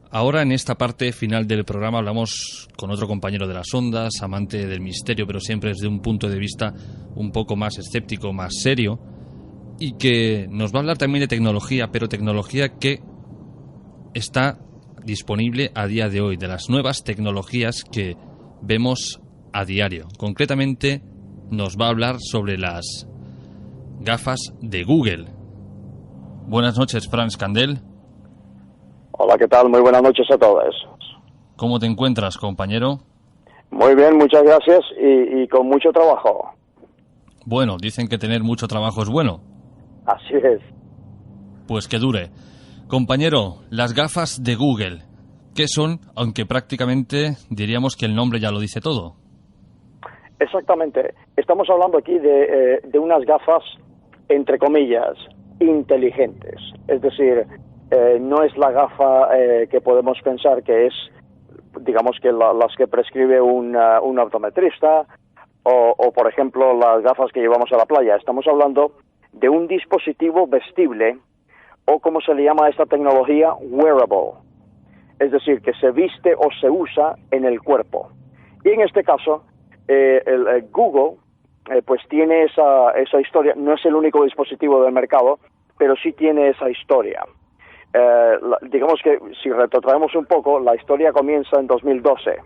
Ahora, en esta parte final del programa, hablamos con otro compañero de las ondas, amante del misterio, pero siempre desde un punto de vista un poco más escéptico, más serio, y que nos va a hablar también de tecnología, pero tecnología que está disponible a día de hoy, de las nuevas tecnologías que vemos a diario. Concretamente, nos va a hablar sobre las gafas de Google. Buenas noches, Franz Candel. Hola, ¿qué tal? Muy buenas noches a todos. ¿Cómo te encuentras, compañero? Muy bien, muchas gracias y con mucho trabajo. Bueno, dicen que tener mucho trabajo es bueno. Así es. Pues que dure. Compañero, las gafas de Google, ¿qué son? Aunque prácticamente diríamos que el nombre ya lo dice todo. Exactamente. Estamos hablando aquí de unas gafas, entre comillas, inteligentes. Es decir, no es la gafa que podemos pensar que es, digamos, que las que prescribe un optometrista o, por ejemplo, las gafas que llevamos a la playa. Estamos hablando de un dispositivo vestible o, como se le llama a esta tecnología, wearable. Es decir, que se viste o se usa en el cuerpo. Y en este caso, Google pues tiene esa historia. No es el único dispositivo del mercado, pero sí tiene esa historia. Digamos que si retrotraemos un poco, la historia comienza en 2012,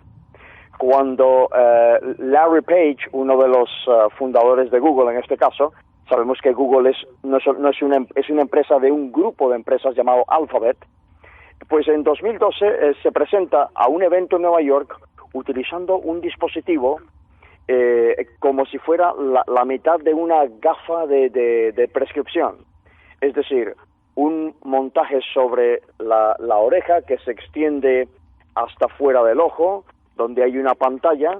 cuando Larry Page, uno de los fundadores de Google en este caso, sabemos que Google es una empresa de un grupo de empresas llamado Alphabet, pues en 2012 se presenta a un evento en Nueva York utilizando un dispositivo como si fuera la mitad de una gafa de prescripción. Es decir, un montaje sobre la oreja que se extiende hasta fuera del ojo, donde hay una pantalla,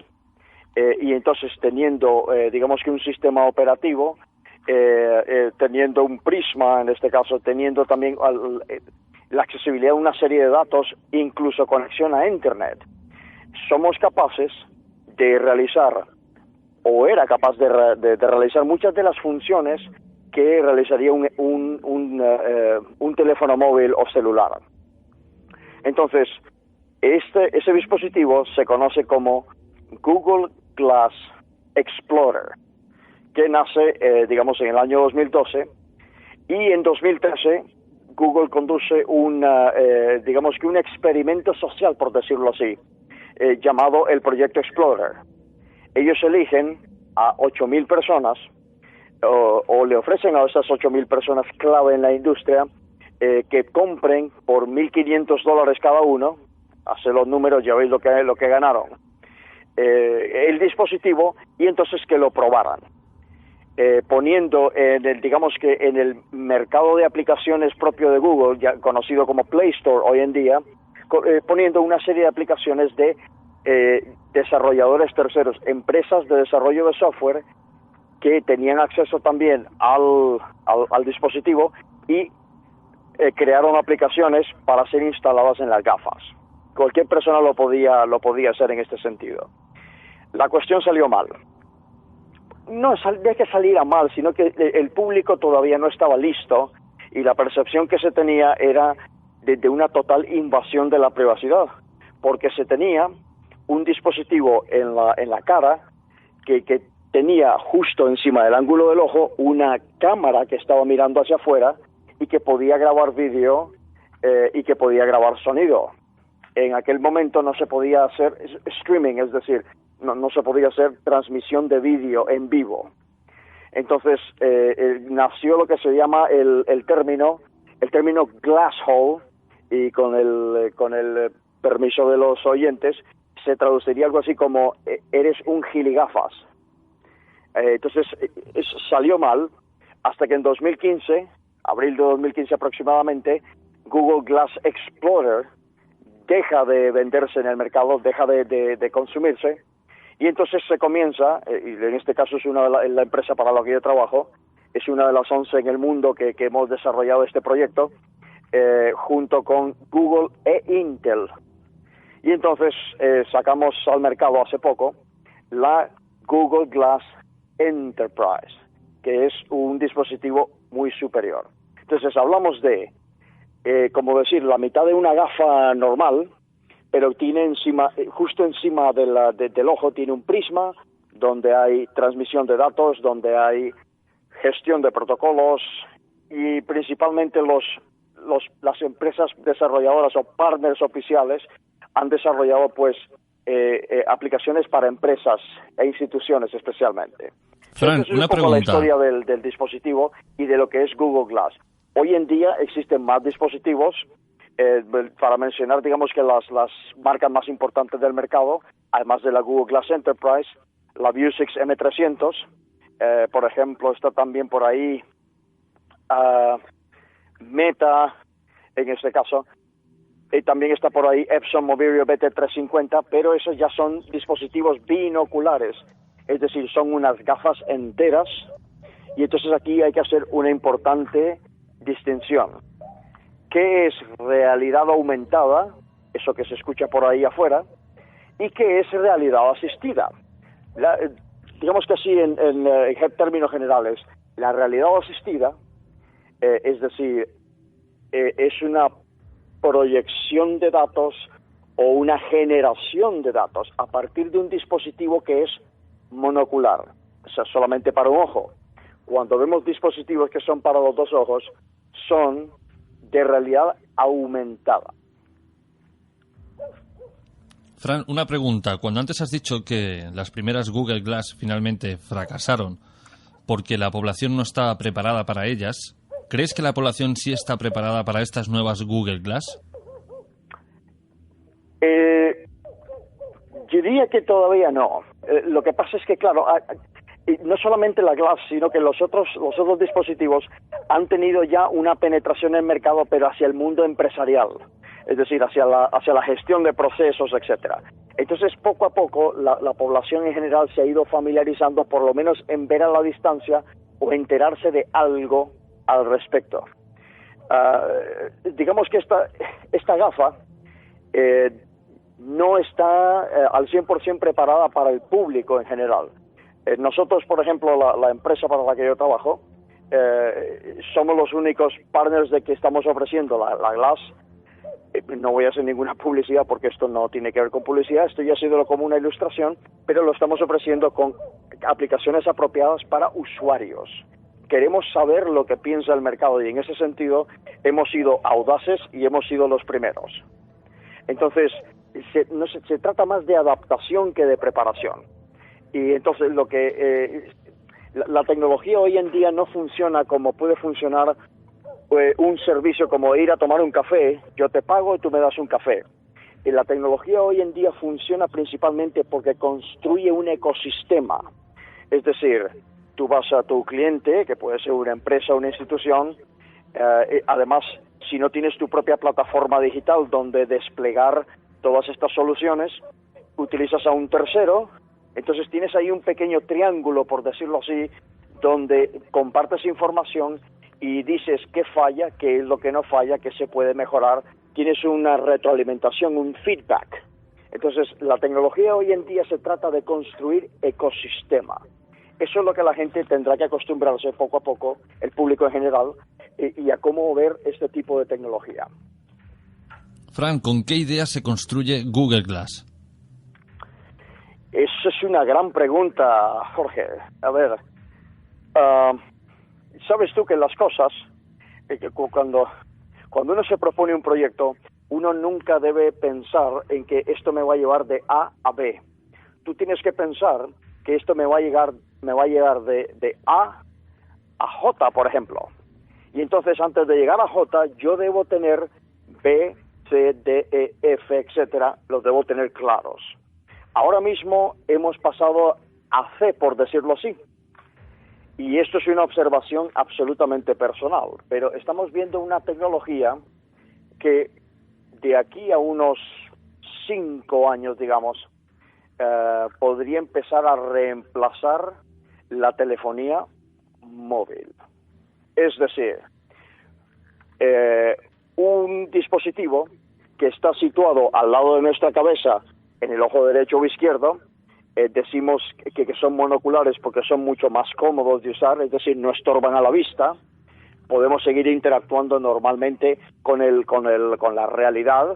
y entonces teniendo, digamos que un sistema operativo, teniendo un prisma, en este caso, teniendo también la accesibilidad a una serie de datos, incluso conexión a Internet, somos capaces de realizar, o era capaz de realizar muchas de las funciones que realizaría un teléfono móvil o celular. Entonces, ese dispositivo se conoce como Google Glass Explorer, que nace, digamos, en el año 2012, y en 2013 Google conduce digamos que un experimento social, por decirlo así, llamado el Proyecto Explorer. Ellos eligen a 8.000 personas, o le ofrecen a esas 8.000 personas clave en la industria que compren por $1.500 cada uno. Hace los números, ya veis lo que ganaron, el dispositivo, y entonces que lo probaran, poniendo digamos que en el mercado de aplicaciones propio de Google, ya conocido como Play Store hoy en día, poniendo una serie de aplicaciones de desarrolladores terceros, empresas de desarrollo de software que tenían acceso también al dispositivo y crearon aplicaciones para ser instaladas en las gafas. Cualquier persona lo podía hacer en este sentido. La cuestión salió mal. No es que saliera mal, sino que el público todavía no estaba listo, y la percepción que se tenía era de una total invasión de la privacidad, porque se tenía un dispositivo en la cara que tenía justo encima del ángulo del ojo una cámara que estaba mirando hacia afuera y que podía grabar vídeo y que podía grabar sonido. En aquel momento no se podía hacer streaming, es decir, no se podía hacer transmisión de vídeo en vivo. Entonces nació lo que se llama el término glass hole, y con el permiso de los oyentes se traduciría algo así como eres un giligafas. Entonces salió mal, hasta que en 2015, abril de 2015 aproximadamente, Google Glass Explorer deja de venderse en el mercado, deja de consumirse, y entonces se comienza, y en este caso es la empresa para la que yo trabajo, es una de las 11 en el mundo que hemos desarrollado este proyecto, junto con Google e Intel. Y entonces sacamos al mercado hace poco la Google Glass Enterprise, que es un dispositivo muy superior. Entonces hablamos de como decir, la mitad de una gafa normal, pero tiene encima, justo encima del ojo, tiene un prisma donde hay transmisión de datos, donde hay gestión de protocolos y principalmente las empresas desarrolladoras o partners oficiales han desarrollado pues aplicaciones para empresas e instituciones especialmente. Fran, Esa es un poco la historia del dispositivo y de lo que es Google Glass. Hoy en día existen más dispositivos, para mencionar, digamos que las marcas más importantes del mercado, además de la Google Glass Enterprise, la Vuzix M300, por ejemplo, está también por ahí Meta, en este caso, y también está por ahí Epson Mobilio BT350, pero esos ya son dispositivos binoculares, es decir, son unas gafas enteras, y entonces aquí hay que hacer una importante distinción. ¿Qué es realidad aumentada? Eso que se escucha por ahí afuera. ¿Y qué es realidad asistida? Digamos que así en términos generales, la realidad asistida, es decir, es una proyección de datos o una generación de datos a partir de un dispositivo que es monocular, o sea, solamente para un ojo. Cuando vemos dispositivos que son para los dos ojos, son de realidad aumentada. Fran, una pregunta. Cuando antes has dicho que las primeras Google Glass finalmente fracasaron porque la población no estaba preparada para ellas, ¿crees que la población sí está preparada para estas nuevas Google Glass? Yo diría que todavía no. Lo que pasa es que, claro, no solamente la Glass, sino que los otros dispositivos han tenido ya una penetración en el mercado, pero hacia el mundo empresarial, es decir, hacia la gestión de procesos, etcétera. Entonces, poco a poco, la población en general se ha ido familiarizando, por lo menos en ver a la distancia o enterarse de algo al respecto. Digamos que esta gafa no está al 100% preparada para el público en general. Nosotros, por ejemplo, la empresa para la que yo trabajo, somos los únicos partners de que estamos ofreciendo la Glass. No voy a hacer ninguna publicidad porque esto no tiene que ver con publicidad, esto ya ha sido como una ilustración, pero lo estamos ofreciendo con aplicaciones apropiadas para usuarios. Queremos saber lo que piensa el mercado y en ese sentido hemos sido audaces y hemos sido los primeros. Entonces, se trata más de adaptación que de preparación. Y entonces la tecnología hoy en día no funciona como puede funcionar un servicio como ir a tomar un café, yo te pago y tú me das un café. Y la tecnología hoy en día funciona principalmente porque construye un ecosistema. Es decir, tú vas a tu cliente, que puede ser una empresa o una institución, además, si no tienes tu propia plataforma digital donde desplegar todas estas soluciones, utilizas a un tercero. Entonces tienes ahí un pequeño triángulo, por decirlo así, donde compartes información y dices qué falla, qué es lo que no falla, qué se puede mejorar. Tienes una retroalimentación, un feedback. Entonces, la tecnología hoy en día se trata de construir ecosistema. Eso es lo que la gente tendrá que acostumbrarse poco a poco, el público en general, y a cómo ver este tipo de tecnología. Fran, ¿con qué idea se construye Google Glass? Esa es una gran pregunta, Jorge. A ver, sabes tú que las cosas, cuando uno se propone un proyecto, uno nunca debe pensar en que esto me va a llevar de A a B. Tú tienes que pensar que esto me va a llegar de A a J, por ejemplo. Y entonces, antes de llegar a J, yo debo tener B, C, D, E, F, etcétera, los debo tener claros. Ahora mismo hemos pasado a C, por decirlo así. Y esto es una observación absolutamente personal, pero estamos viendo una tecnología que de aquí a unos 5 años, digamos, podría empezar a reemplazar la telefonía móvil. Es decir, un dispositivo que está situado al lado de nuestra cabeza, en el ojo derecho o izquierdo, decimos que son monoculares porque son mucho más cómodos de usar, es decir, no estorban a la vista, podemos seguir interactuando normalmente con la realidad,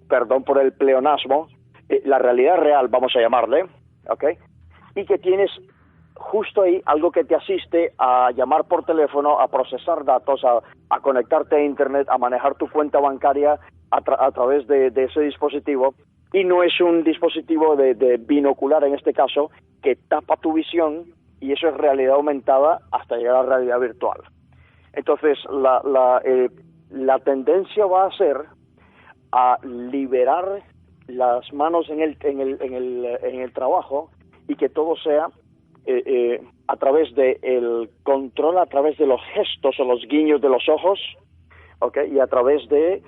perdón por el pleonasmo, la realidad real, vamos a llamarle, ¿ok? Y que tienes justo ahí algo que te asiste a llamar por teléfono, a procesar datos, a conectarte a Internet, a manejar tu cuenta bancaria a través de ese dispositivo, y no es un dispositivo de binocular en este caso, que tapa tu visión, y eso es realidad aumentada hasta llegar a la realidad virtual. Entonces, la tendencia va a ser a liberar las manos en el trabajo, y que todo sea a través del control, a través de los gestos o los guiños de los ojos, ¿okay? Y a través de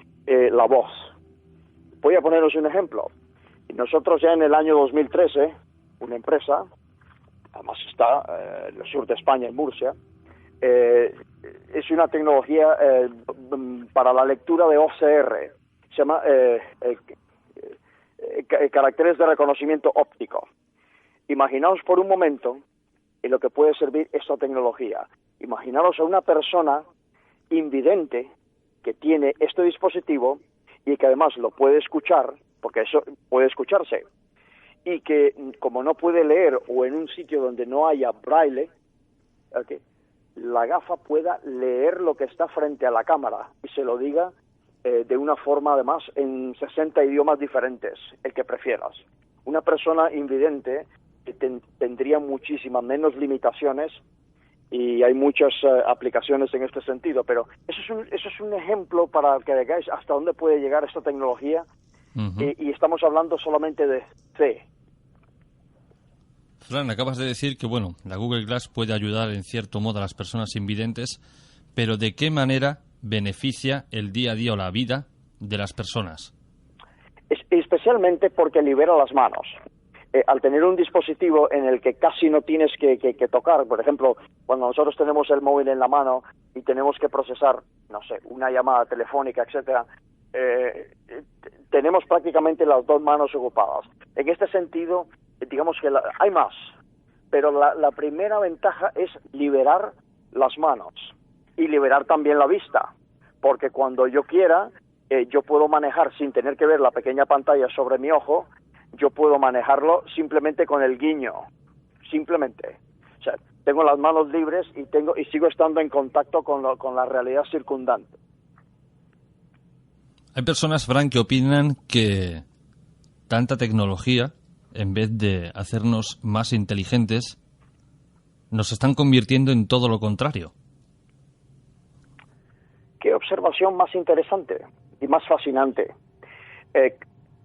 la voz. Voy a poneros un ejemplo. Nosotros ya en el año 2013, una empresa, además está en el sur de España, en Murcia, es una tecnología para la lectura de OCR, se llama caracteres de reconocimiento óptico. Imaginaos por un momento en lo que puede servir esta tecnología. Imaginaos a una persona invidente que tiene este dispositivo y que además lo puede escuchar, porque eso puede escucharse, y que como no puede leer o en un sitio donde no haya braille, ¿okay?, la gafa pueda leer lo que está frente a la cámara y se lo diga de una forma además en 60 idiomas diferentes, el que prefieras. Una persona invidente tendría muchísimas menos limitaciones, y hay muchas aplicaciones en este sentido, pero eso es un ejemplo para que veáis hasta dónde puede llegar esta tecnología. Y estamos hablando solamente de C. Fran, acabas de decir que bueno, la Google Glass puede ayudar en cierto modo a las personas invidentes, pero ¿de qué manera beneficia el día a día o la vida de las personas? Especialmente porque libera las manos. Al tener un dispositivo en el que casi no tienes que tocar, por ejemplo, cuando nosotros tenemos el móvil en la mano y tenemos que procesar, no sé, una llamada telefónica, etcétera, tenemos prácticamente las dos manos ocupadas. En este sentido, digamos que hay más, pero la primera ventaja es liberar las manos y liberar también la vista, porque cuando yo quiera, yo puedo manejar sin tener que ver la pequeña pantalla sobre mi ojo. Yo puedo manejarlo simplemente con el guiño, simplemente. O sea, tengo las manos libres y sigo estando en contacto con la realidad circundante. Hay personas, Fran, que opinan que tanta tecnología, en vez de hacernos más inteligentes, nos están convirtiendo en todo lo contrario. Qué observación más interesante y más fascinante.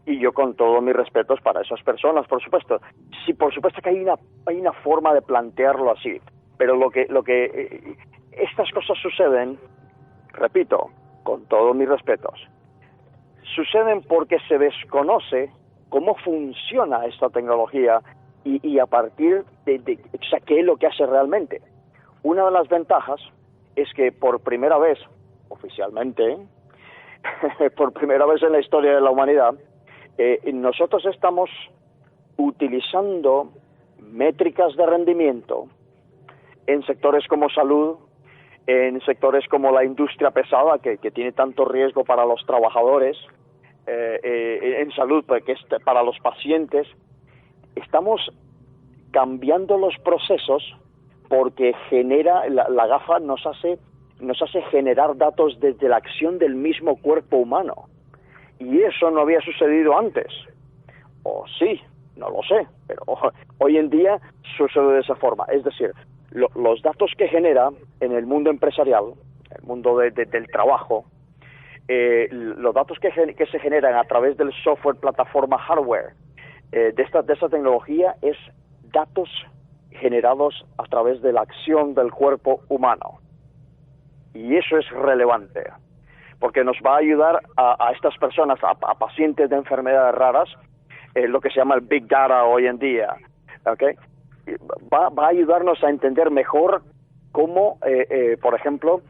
Y yo con todos mis respetos para esas personas, por supuesto. Sí, por supuesto que hay una forma de plantearlo así, pero lo que estas cosas suceden, repito, con todos mis respetos, suceden porque se desconoce cómo funciona esta tecnología y a partir o sea, qué es lo que hace realmente. Una de las ventajas es que por primera vez, oficialmente, por primera vez en la historia de la humanidad, nosotros estamos utilizando métricas de rendimiento en sectores como salud, en sectores como la industria pesada, que tiene tanto riesgo para los trabajadores, en salud, que es para los pacientes. Estamos cambiando los procesos porque la gafa nos hace generar datos desde la acción del mismo cuerpo humano. Y eso no había sucedido antes. O sí, no lo sé, pero hoy en día sucede de esa forma. Es decir, los datos que genera en el mundo empresarial, el mundo del trabajo, los datos que se generan a través del software, plataforma, hardware, de esta tecnología, es datos generados a través de la acción del cuerpo humano. Y eso es relevante, porque nos va a ayudar a estas personas, a pacientes de enfermedades raras, lo que se llama el Big Data hoy en día, ¿okay? Va a ayudarnos a entender mejor cómo, por ejemplo,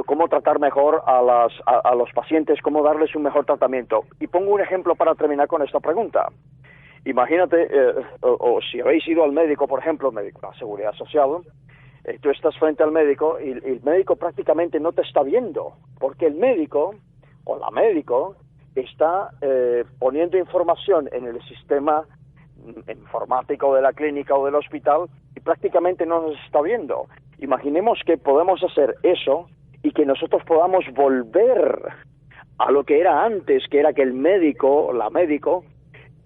cómo tratar mejor a los pacientes, cómo darles un mejor tratamiento. Y pongo un ejemplo para terminar con esta pregunta. Imagínate, o si habéis ido al médico, por ejemplo, médico de la Seguridad Social, Tú estás frente al médico y el médico prácticamente no te está viendo, porque el médico o la médico está poniendo información en el sistema informático de la clínica o del hospital y prácticamente no nos está viendo. Imaginemos que podemos hacer eso y que nosotros podamos volver a lo que era antes, que era que el médico o la médico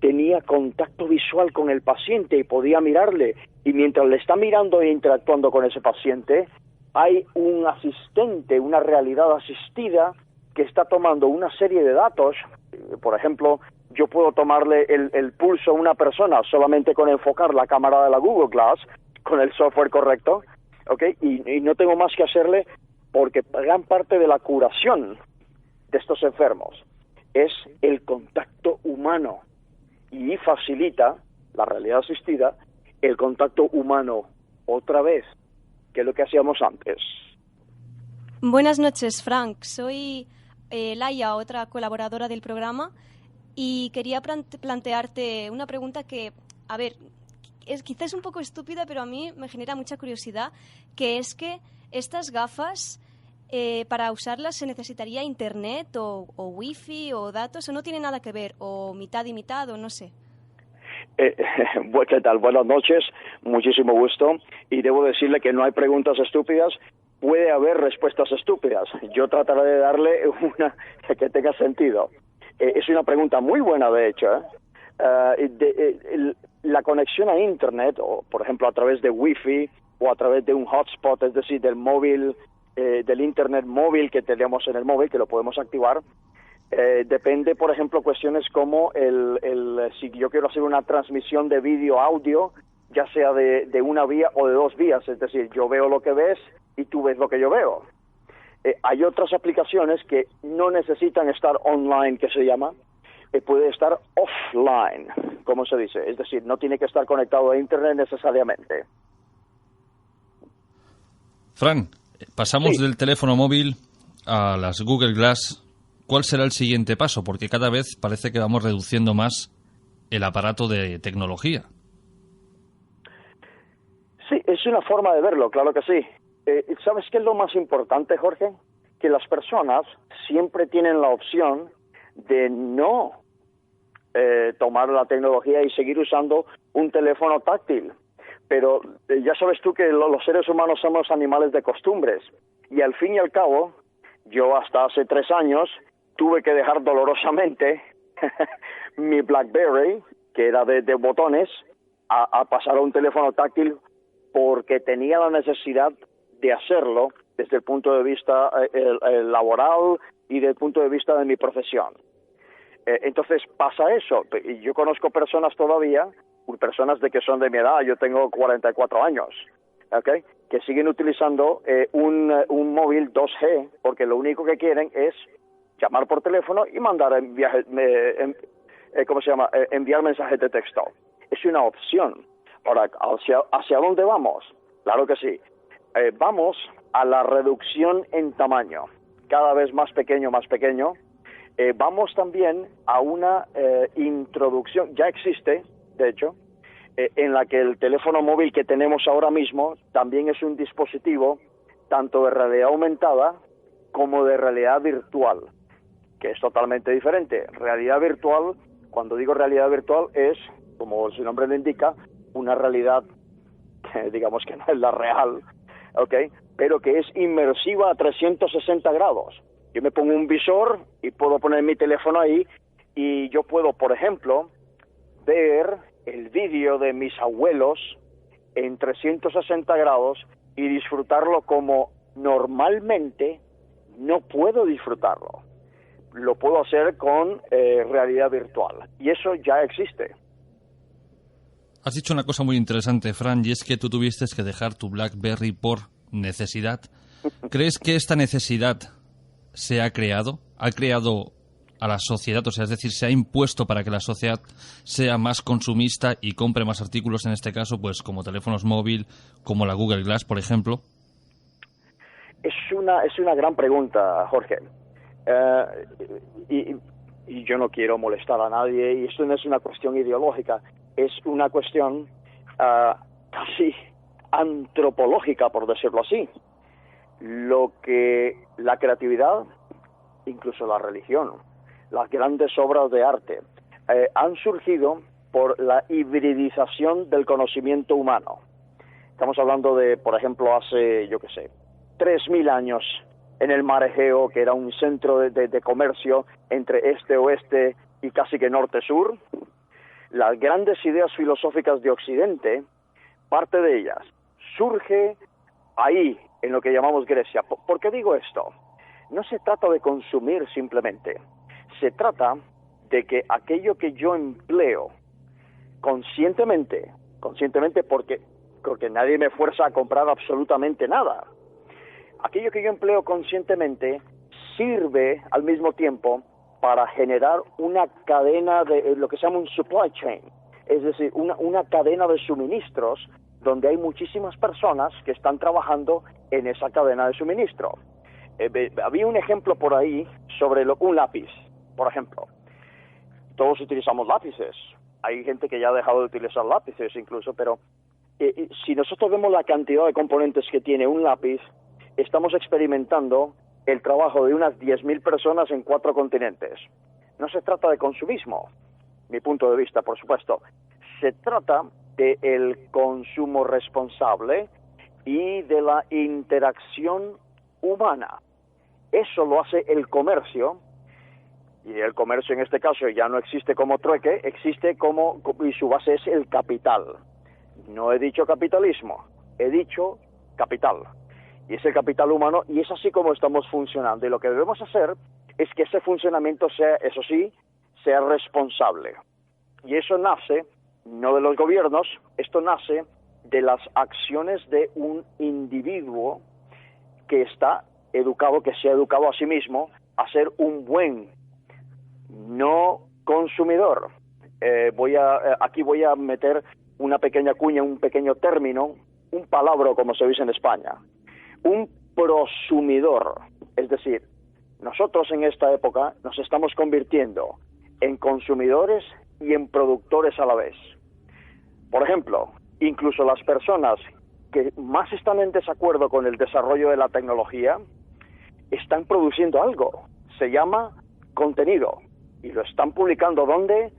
tenía contacto visual con el paciente y podía mirarle, y mientras le está mirando e interactuando con ese paciente, hay un asistente, una realidad asistida que está tomando una serie de datos. Por ejemplo, yo puedo tomarle el pulso a una persona solamente con enfocar la cámara de la Google Glass, con el software correcto, ¿okay? Y no tengo más que hacerle, porque gran parte de la curación de estos enfermos es el contacto humano, y facilita la realidad asistida el contacto humano otra vez, que es lo que hacíamos antes. Buenas noches, Frank. Soy Laia, otra colaboradora del programa, y quería plantearte una pregunta que, a ver, quizás un poco estúpida, pero a mí me genera mucha curiosidad, que es que estas gafas, para usarlas se necesitaría internet o wifi o datos, o no tiene nada que ver, o mitad y mitad, o no sé. ¿Qué tal? Buenas noches, muchísimo gusto, y debo decirle que no hay preguntas estúpidas, puede haber respuestas estúpidas. Yo trataré de darle una que tenga sentido. Es una pregunta muy buena, de hecho. La conexión a internet, o por ejemplo a través de wifi o a través de un hotspot, es decir, del móvil, del internet móvil que tenemos en el móvil, que lo podemos activar, depende, por ejemplo, cuestiones como si yo quiero hacer una transmisión de vídeo audio, ya sea de una vía o de dos vías, es decir, yo veo lo que ves y tú ves lo que yo veo. Hay otras aplicaciones que no necesitan estar online, que se llama, puede estar offline, como se dice, es decir, no tiene que estar conectado a internet necesariamente. Fran, pasamos Sí. del teléfono móvil a las Google Glass. ¿Cuál será el siguiente paso? Porque cada vez parece que vamos reduciendo más el aparato de tecnología. Sí, es una forma de verlo, claro que sí. ¿Sabes qué es lo más importante, Jorge? Que las personas siempre tienen la opción de no tomar la tecnología y seguir usando un teléfono táctil. Pero ya sabes tú que los seres humanos somos animales de costumbres. Y al fin y al cabo, yo hasta hace 3 años tuve que dejar dolorosamente mi BlackBerry, que era de botones, a pasar a un teléfono táctil, porque tenía la necesidad de hacerlo desde el punto de vista laboral y desde el punto de vista de mi profesión. Entonces pasa eso. Yo conozco personas todavía, personas de que son de mi edad, yo tengo 44 años, ¿okay? Que siguen utilizando un móvil 2G, porque lo único que quieren es llamar por teléfono y mandar enviar mensajes de texto. Es una opción. Ahora, ¿hacia dónde vamos? Claro que sí. Vamos a la reducción en tamaño, cada vez más pequeño, más pequeño. Vamos también a una introducción, ya existe, de hecho, en la que el teléfono móvil que tenemos ahora mismo también es un dispositivo tanto de realidad aumentada como de realidad virtual, que es totalmente diferente. Realidad virtual, cuando digo realidad virtual, es, como su nombre lo indica, una realidad que digamos que no es la real, ¿ok? Pero que es inmersiva a 360 grados. Yo me pongo un visor y puedo poner mi teléfono ahí y yo puedo, por ejemplo, ver el vídeo de mis abuelos en 360 grados y disfrutarlo como normalmente no puedo disfrutarlo. Lo puedo hacer con realidad virtual. Y eso ya existe. Has dicho una cosa muy interesante, Fran, y es que tú tuviste que dejar tu BlackBerry por necesidad. ¿Crees que esta necesidad se ha creado? ¿Ha creado a la sociedad? O sea, es decir, ¿se ha impuesto para que la sociedad sea más consumista y compre más artículos, en este caso, pues como teléfonos móviles, como la Google Glass, por ejemplo? Es una gran pregunta, Jorge. Y yo no quiero molestar a nadie, y esto no es una cuestión ideológica, es una cuestión casi antropológica, por decirlo así. Lo que la creatividad, incluso la religión, las grandes obras de arte, han surgido por la hibridización del conocimiento humano. Estamos hablando de, por ejemplo, hace, 3.000 años, en el Mar Egeo, que era un centro de comercio entre este-oeste y casi que norte-sur. Las grandes ideas filosóficas de Occidente, parte de ellas, surge ahí, en lo que llamamos Grecia. ¿Por qué digo esto? No se trata de consumir simplemente. Se trata de que aquello que yo empleo conscientemente porque nadie me fuerza a comprar absolutamente nada. Aquello que yo empleo conscientemente sirve al mismo tiempo para generar una cadena de lo que se llama un supply chain, es decir, una cadena de suministros donde hay muchísimas personas que están trabajando en esa cadena de suministro. Había un ejemplo por ahí sobre un lápiz, por ejemplo. Todos utilizamos lápices. Hay gente que ya ha dejado de utilizar lápices incluso, pero si nosotros vemos la cantidad de componentes que tiene un lápiz, estamos experimentando el trabajo de unas 10.000 personas en 4 continentes. No se trata de consumismo, mi punto de vista, por supuesto. Se trata del consumo responsable y de la interacción humana. Eso lo hace el comercio, y el comercio en este caso ya no existe como trueque, existe y su base es el capital. No he dicho capitalismo, he dicho capital. Y es el capital humano, y es así como estamos funcionando. Y lo que debemos hacer es que ese funcionamiento sea, eso sí, sea responsable. Y eso nace, no de los gobiernos, esto nace de las acciones de un individuo que está educado, que se ha educado a sí mismo a ser un buen no consumidor. Aquí voy a meter una pequeña cuña, un pequeño término, un palabra, como se dice en España. Un prosumidor, es decir, nosotros en esta época nos estamos convirtiendo en consumidores y en productores a la vez. Por ejemplo, incluso las personas que más están en desacuerdo con el desarrollo de la tecnología están produciendo algo, se llama contenido, y lo están publicando ¿dónde?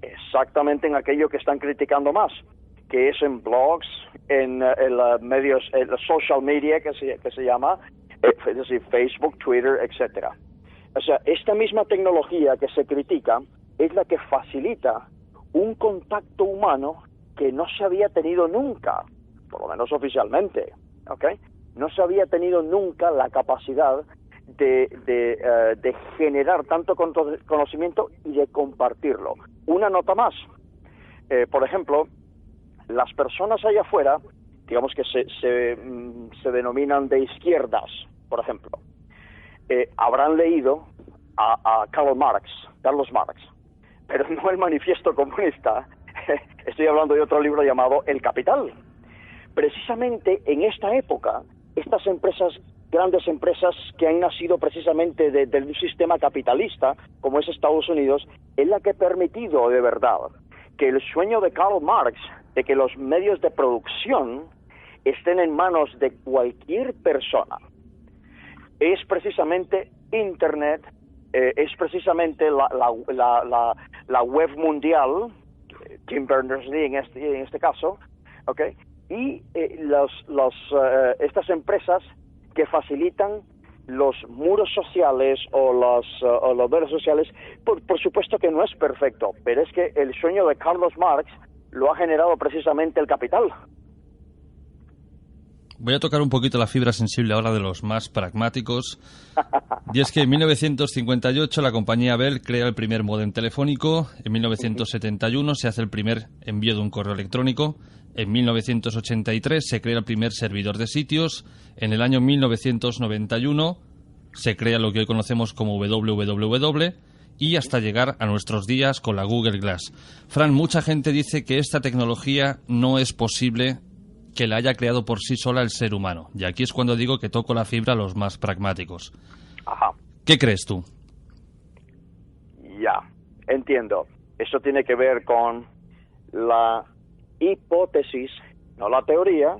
Exactamente en aquello que están criticando más, que es en blogs, en medios, en social media que se llama, es decir, Facebook, Twitter, etcétera. O sea, esta misma tecnología que se critica es la que facilita un contacto humano que no se había tenido nunca, por lo menos oficialmente, ¿ok? No se había tenido nunca la capacidad de generar tanto conocimiento y de compartirlo. Una nota más. Por ejemplo, las personas allá afuera, digamos que se denominan de izquierdas, por ejemplo, habrán leído a Carlos Marx, pero no el Manifiesto Comunista. Estoy hablando de otro libro llamado El Capital. Precisamente en esta época, estas empresas, grandes empresas que han nacido precisamente del sistema capitalista, como es Estados Unidos, es la que ha permitido de verdad que el sueño de Karl Marx, de que los medios de producción estén en manos de cualquier persona, es precisamente Internet, es precisamente la web mundial, Tim Berners-Lee en este caso, ¿okay? Y estas empresas que facilitan los muros sociales o los redes sociales, por supuesto que no es perfecto, pero es que el sueño de Carlos Marx lo ha generado precisamente el capital. Voy a tocar un poquito la fibra sensible ahora de los más pragmáticos. Y es que en 1958 la compañía Bell crea el primer módem telefónico, en 1971 se hace el primer envío de un correo electrónico, en 1983 se crea el primer servidor de sitios, en el año 1991 se crea lo que hoy conocemos como www y hasta llegar a nuestros días con la Google Glass. Fran, mucha gente dice que esta tecnología no es posible que la haya creado por sí sola el ser humano. Y aquí es cuando digo que toco la fibra a los más pragmáticos. Ajá. ¿Qué crees tú? Ya, entiendo. Eso tiene que ver con la hipótesis, no la teoría,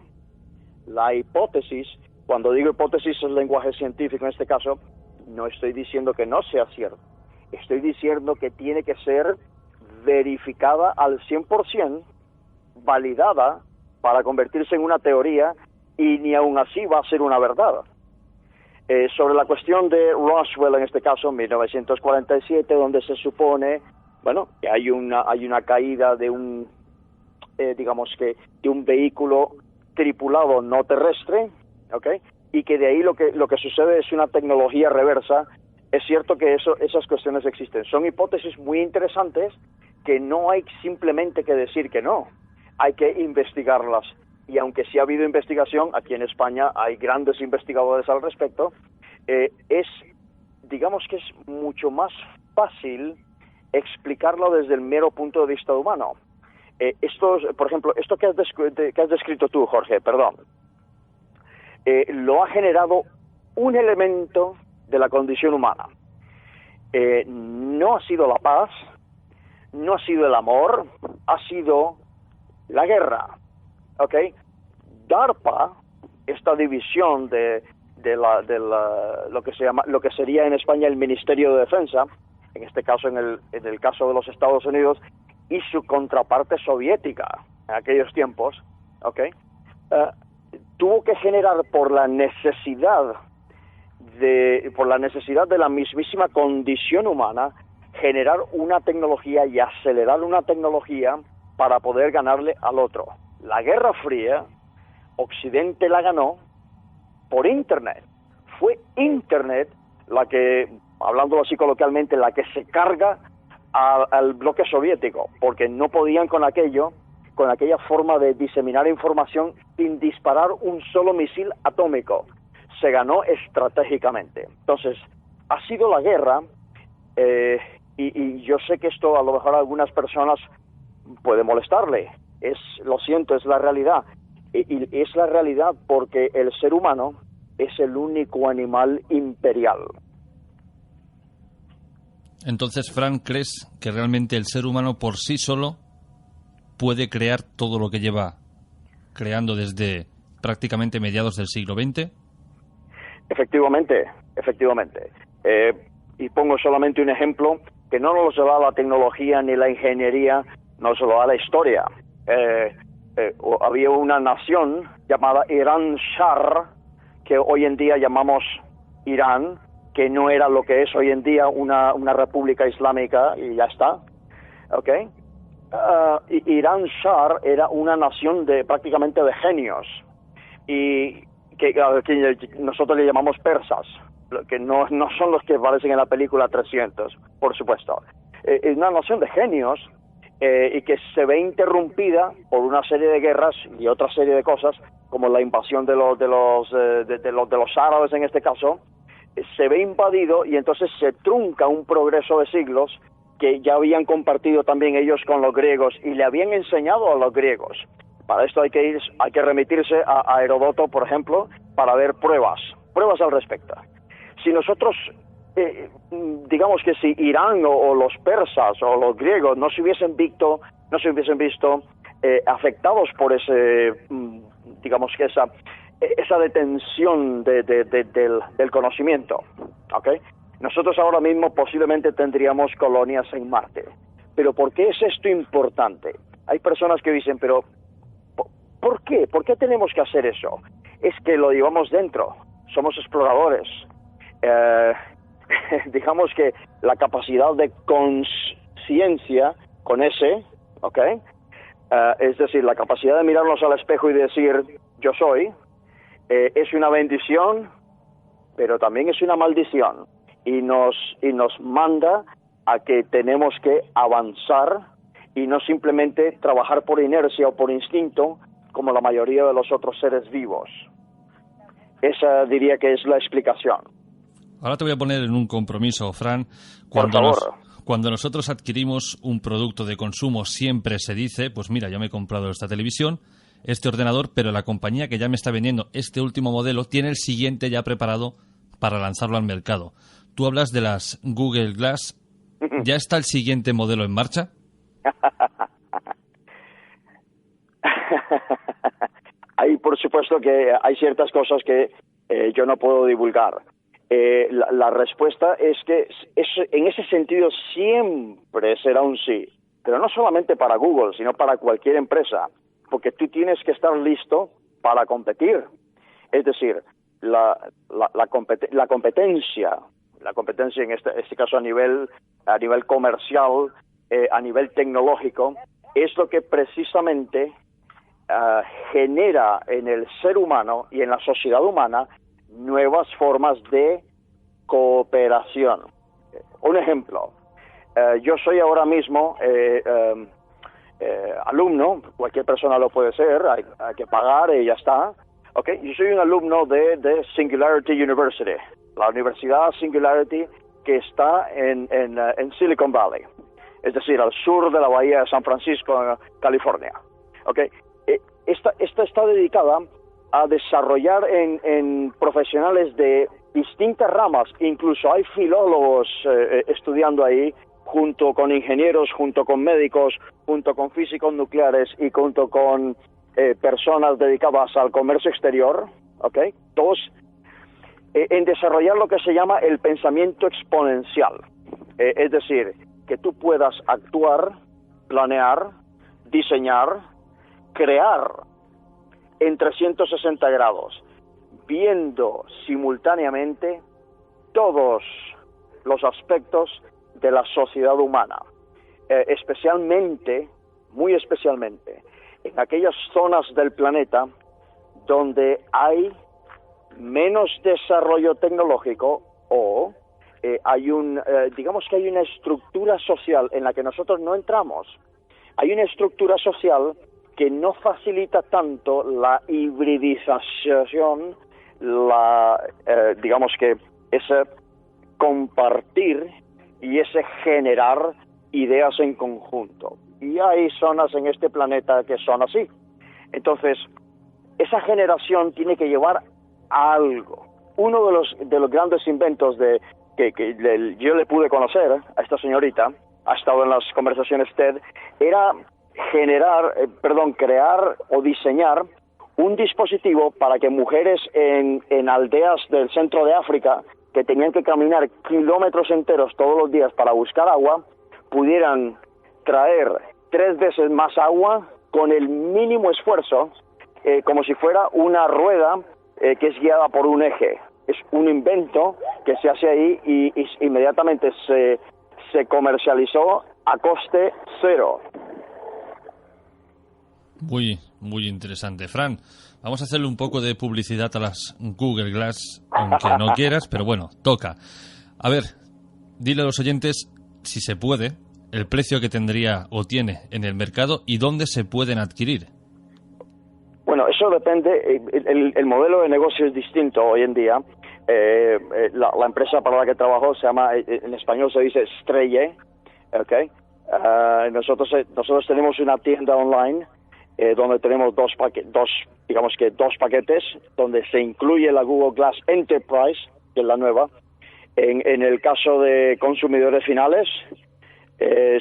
La hipótesis, cuando digo hipótesis es lenguaje científico en este caso, no estoy diciendo que no sea cierto. Estoy diciendo que tiene que ser verificada al 100%, validada para convertirse en una teoría, y ni aún así va a ser una verdad. Sobre la cuestión de Roswell, en este caso, 1947, donde se supone, bueno, que hay una caída de un, digamos que, de un vehículo tripulado no terrestre, ¿ok? Y que de ahí lo que sucede es una tecnología reversa. Es cierto que esas cuestiones existen. Son hipótesis muy interesantes que no hay simplemente que decir que no. Hay que investigarlas. Y aunque sí ha habido investigación, aquí en España hay grandes investigadores al respecto, digamos que es mucho más fácil explicarlo desde el mero punto de vista humano. Por ejemplo, esto que has descrito tú, Jorge, perdón, lo ha generado un elemento de la condición humana. No ha sido la paz, no ha sido el amor, ha sido la guerra. ¿Ok? DARPA, esta división de lo que sería en España el Ministerio de Defensa, en este caso en el caso de los Estados Unidos, y su contraparte soviética en aquellos tiempos, ¿ok? Tuvo que generar por la necesidad de la mismísima condición humana, generar una tecnología y acelerar una tecnología para poder ganarle al otro. La Guerra Fría, Occidente la ganó por Internet. Fue Internet la que, hablándolo así coloquialmente, la que se carga al bloque soviético, porque no podían con aquella forma de diseminar información sin disparar un solo misil atómico. Se ganó estratégicamente. Entonces, ha sido la guerra, y yo sé que esto a lo mejor a algunas personas puede molestarle. Lo siento, es la realidad. Y es la realidad porque el ser humano es el único animal imperial. Entonces, Fran, ¿crees que realmente el ser humano por sí solo puede crear todo lo que lleva creando desde prácticamente mediados del siglo XX? Efectivamente. Y pongo solamente un ejemplo que no nos lo da la tecnología ni la ingeniería, nos lo da la historia. Había una nación llamada Irán Shar, que hoy en día llamamos Irán, que no era lo que es hoy en día una república islámica y ya está, ¿ok? Irán Shar era una nación prácticamente de genios, y que nosotros le llamamos persas, que no son los que aparecen en la película 300, por supuesto. Es una nación de genios, y que se ve interrumpida por una serie de guerras y otra serie de cosas, como la invasión de los árabes en este caso. Se ve invadido y entonces se trunca un progreso de siglos que ya habían compartido también ellos con los griegos y le habían enseñado a los griegos. Para esto hay que remitirse a Heródoto, por ejemplo, para ver pruebas al respecto. Si nosotros, digamos que si Irán o los persas o los griegos no se hubiesen visto afectados por digamos que esa detención del conocimiento, ¿ok? Nosotros ahora mismo posiblemente tendríamos colonias en Marte. Pero ¿por qué es esto importante? Hay personas que dicen, pero ¿por qué? ¿Por qué tenemos que hacer eso? Es que lo llevamos dentro, somos exploradores. Digamos que la capacidad de conciencia, con S, ¿ok? Es decir, la capacidad de mirarnos al espejo y decir, yo soy, es una bendición, pero también es una maldición. Y nos manda a que tenemos que avanzar y no simplemente trabajar por inercia o por instinto, como la mayoría de los otros seres vivos. Esa diría que es la explicación. Ahora te voy a poner en un compromiso, Fran. Por favor. Cuando nosotros adquirimos un producto de consumo, siempre se dice, pues mira, yo me he comprado esta televisión, este ordenador, pero la compañía que ya me está vendiendo este último modelo tiene el siguiente ya preparado para lanzarlo al mercado. Tú hablas de las Google Glass. ¿Ya está el siguiente modelo en marcha? por supuesto que hay ciertas cosas que yo no puedo divulgar. La respuesta es que en ese sentido siempre será un sí, pero no solamente para Google, sino para cualquier empresa, porque tú tienes que estar listo para competir. Es decir, la competencia en este caso a nivel comercial, a nivel tecnológico, es lo que precisamente genera en el ser humano y en la sociedad humana nuevas formas de cooperación. Un ejemplo, yo soy ahora mismo alumno, cualquier persona lo puede ser, hay que pagar y ya está. Okay, yo soy un alumno de Singularity University, la Universidad Singularity que está en Silicon Valley, es decir, al sur de la bahía de San Francisco, California. Okay, esta está dedicada a desarrollar en profesionales de distintas ramas, incluso hay filólogos estudiando ahí, junto con ingenieros, junto con médicos, junto con físicos nucleares y junto con personas dedicadas al comercio exterior, ¿okay? Todos en desarrollar lo que se llama el pensamiento exponencial, es decir, que tú puedas actuar, planear, diseñar, crear en 360 grados, viendo simultáneamente todos los aspectos de la sociedad humana, especialmente, muy especialmente, en aquellas zonas del planeta donde hay menos desarrollo tecnológico o digamos que hay una estructura social en la que nosotros no entramos. Hay una estructura social que no facilita tanto la hibridización, digamos que ese compartir y ese generar ideas en conjunto. Y hay zonas en este planeta que son así. Entonces, esa generación tiene que llevar a algo. Uno de los grandes inventos que yo le pude conocer a esta señorita, ha estado en las conversaciones TED, era crear o diseñar un dispositivo para que mujeres en aldeas del centro de África, que tenían que caminar kilómetros enteros todos los días para buscar agua, pudieran traer 3 veces más agua con el mínimo esfuerzo, como si fuera una rueda que es guiada por un eje. Es un invento que se hace ahí y inmediatamente se comercializó a coste cero. Muy, muy interesante. Fran, vamos a hacerle un poco de publicidad a las Google Glass, aunque no quieras, pero bueno, toca. A ver, dile a los oyentes, si se puede, el precio que tendría o tiene en el mercado y dónde se pueden adquirir. Bueno, eso depende. El modelo de negocio es distinto hoy en día. La empresa para la que trabajo se llama, en español se dice Streye, ¿okay? Nosotros tenemos una tienda online donde tenemos dos paquetes, donde se incluye la Google Glass Enterprise, que es la nueva. En el caso de consumidores finales,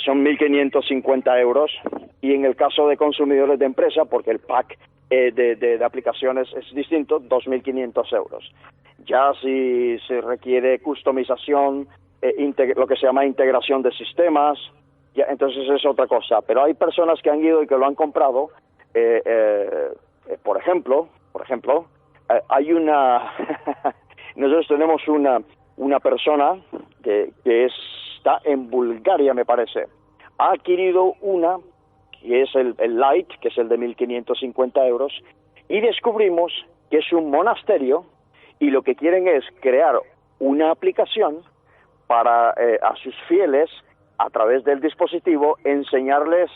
son 1.550 euros, y en el caso de consumidores de empresa, porque el pack de aplicaciones es distinto, 2.500 euros. Ya si se requiere customización, lo que se llama integración de sistemas, ya, entonces es otra cosa. Pero hay personas que han ido y que lo han comprado. Por ejemplo, hay nosotros tenemos una persona que está en Bulgaria, me parece. Ha adquirido una que es el Lite, que es el de 1.550 euros, y descubrimos que es un monasterio y lo que quieren es crear una aplicación para a sus fieles, a través del dispositivo, enseñarles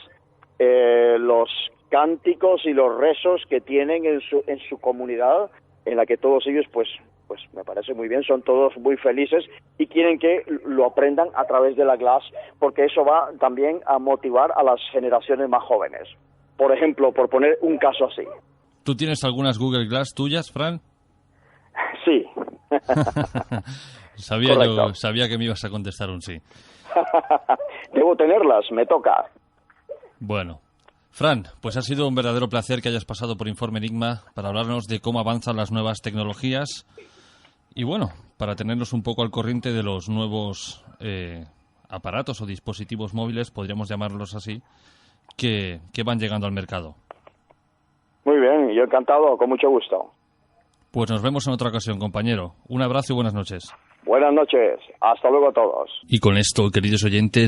los cánticos y los rezos que tienen en su comunidad, en la que todos ellos, pues me parece muy bien, son todos muy felices y quieren que lo aprendan a través de la Glass, porque eso va también a motivar a las generaciones más jóvenes. Por ejemplo, por poner un caso así. ¿Tú tienes algunas Google Glass tuyas, Fran? Sí. Sabía que me ibas a contestar un sí. Debo tenerlas, me toca. Bueno, Fran, pues ha sido un verdadero placer que hayas pasado por Informe Enigma para hablarnos de cómo avanzan las nuevas tecnologías y bueno, para tenernos un poco al corriente de los nuevos aparatos o dispositivos móviles, podríamos llamarlos así, que van llegando al mercado. Muy bien, yo encantado, con mucho gusto. Pues nos vemos en otra ocasión, compañero. Un abrazo y buenas noches. Buenas noches, hasta luego a todos. Y con esto, queridos oyentes,